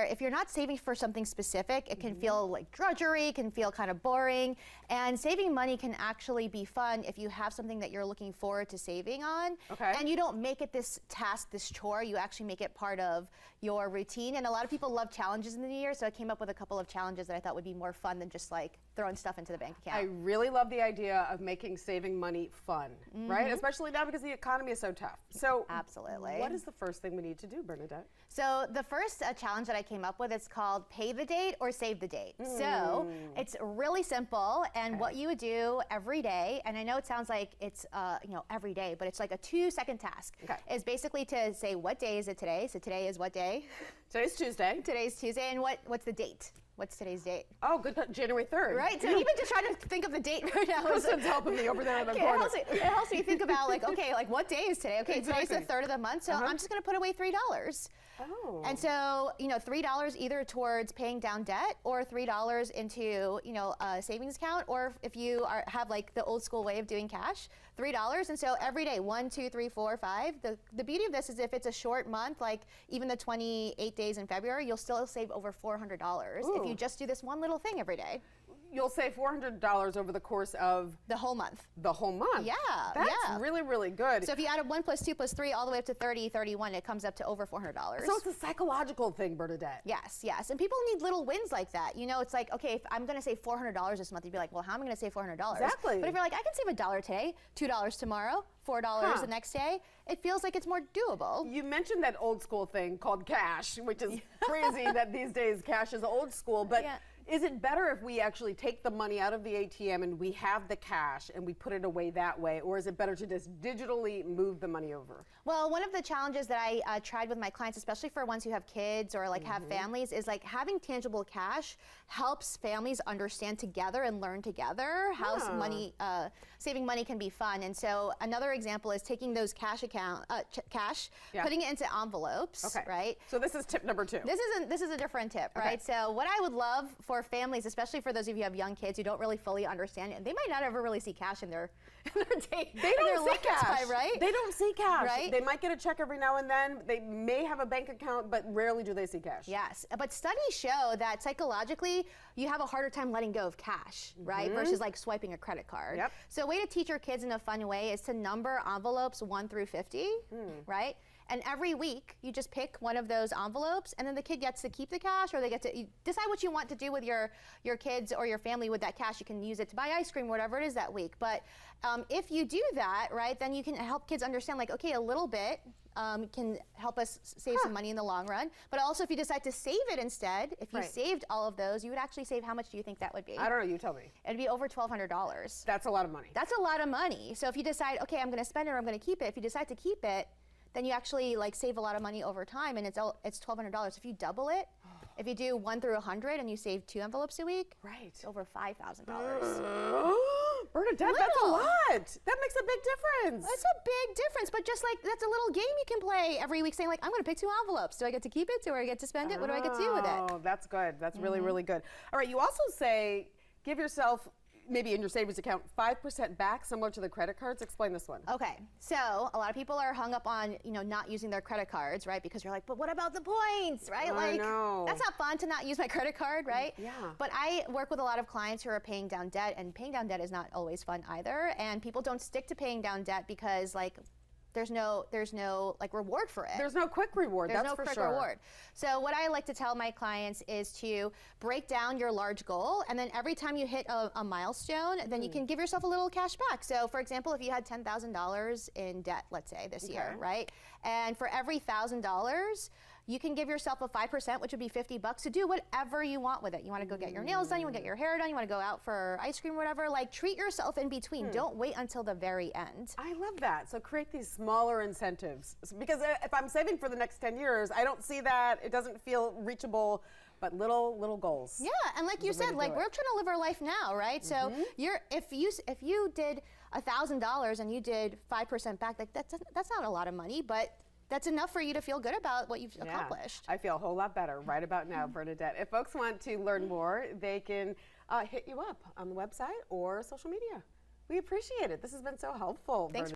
if you're not saving for something specific, it can feel like drudgery, can feel kind of boring. And saving money can actually be fun if you have something that you're looking forward to saving on. Okay. And you don't make it this task, this chore, you actually make it part of your routine. And a lot of people love challenges in the new year, so I came up with a couple of challenges that I thought would be more fun than just like throwing stuff into the bank account. I really love the idea of making saving money fun, right? Especially now because the economy is so tough. So absolutely. What is the first thing we need to do, Bernadette? So the first challenge that I came up with is called pay the date or save the date. So it's really simple, and what you would do every day, and I know it sounds like it's every day, but it's like a 2-second task. Is basically to say, what day is it today? So today is what day? Today's Tuesday. Today's Tuesday, and what's the date? What's today's date? Oh, good, January 3rd. Right, so even just trying to think of the date right now. Kristen's helping me over there in the corner. It helps me think about like, okay, like what day is today? Okay, today's the 3rd of the month, so I'm just gonna put away $3. Oh. And so, $3 either towards paying down debt or $3 into, a savings account, or if you have like the old school way of doing cash, $3. And so every day, 1, 2, 3, 4, 5. The beauty of this is if it's a short month, like even the 28 days in February, you'll still save over $400 if you just do this one little thing every day. You'll save $400 over the course of the whole month. The whole month. Yeah. That's really, really good. So if you add 1 + 2 + 3 all the way up to 30, 31, it comes up to over $400. So it's a psychological thing, Bernadette. Yes, yes. And people need little wins like that. It's like, okay, if I'm going to save $400 this month, you'd be like, well, how am I going to save $400? Exactly. But if you're like, I can save $1 today, $2 tomorrow, $4 the next day, it feels like it's more doable. You mentioned that old school thing called cash, which is crazy that these days cash is old school, but is it better if we actually take the money out of the ATM and we have the cash and we put it away that way, or is it better to just digitally move the money over? Well, one of the challenges that I tried with my clients, especially for ones who have kids or like have families, is like having tangible cash helps families understand together and learn together how saving money can be fun. And so another example is taking those cash, putting it into envelopes, right? So this is tip number 2. This is a different tip, right? So what I would love for families, especially for those of you who have young kids who don't really fully understand it, they might not ever really see cash in their day. They don't see cash, right? They don't see cash, right? They might get a check every now and then. They may have a bank account, but rarely do they see cash. Yes, but studies show that psychologically, you have a harder time letting go of cash, right? Versus like swiping a credit card. So a way to teach your kids in a fun way is to number envelopes 1 through 50, right? And every week, you just pick one of those envelopes, and then the kid gets to keep the cash, or they get to decide what you want to do with your kids or your family with that cash. You can use it to buy ice cream, whatever it is that week. But if you do that, right, then you can help kids understand, like, okay, a little bit can help us save some money in the long run. But also, if you decide to save it instead, if you saved all of those, you would actually save, how much do you think that would be? I don't know, you tell me. It'd be over $1,200. That's a lot of money. That's a lot of money. So if you decide, okay, I'm gonna spend it or I'm gonna keep it, if you decide to keep it, then you actually like save a lot of money over time, and it's $1,200. If you double it, if you do 1 through 100 and you save 2 envelopes a week, it's over $5,000. Bernadette, that's a lot. That makes a big difference. That's a big difference, but just like that's a little game you can play every week, saying like, I'm going to pick 2 envelopes. Do I get to keep it? Do I get to spend it? What do I get to do with it? Oh, that's good. That's really, really good. All right, you also say give yourself, maybe in your savings account, 5% back, similar to the credit cards. Explain this one. Okay, so a lot of people are hung up on not using their credit cards, right? Because you're like, but what about the points, right? I know. That's not fun to not use my credit card, right? Yeah. But I work with a lot of clients who are paying down debt, and paying down debt is not always fun either. And people don't stick to paying down debt because there's no like reward for it. There's no quick reward. There's no quick reward. So what I like to tell my clients is to break down your large goal, and then every time you hit a milestone, then you can give yourself a little cash back. So for example, if you had $10,000 in debt, let's say this year, right? And for every $1,000, you can give yourself a 5%, which would be $50, to do whatever you want with it. You want to go get your nails done, you want to get your hair done, you want to go out for ice cream, whatever. Like, treat yourself in between. Don't wait until the very end. I love that. So create these smaller incentives. Because if I'm saving for the next 10 years, I don't see that. It doesn't feel reachable. But little goals. Yeah, and like you said, like we're trying to live our life now, right? So if you did $1,000 and you did 5% back, like that's not a lot of money, but that's enough for you to feel good about what you've accomplished. I feel a whole lot better right about now, Bernadette. If folks want to learn more, they can hit you up on the website or social media. We appreciate it. This has been so helpful. Thanks.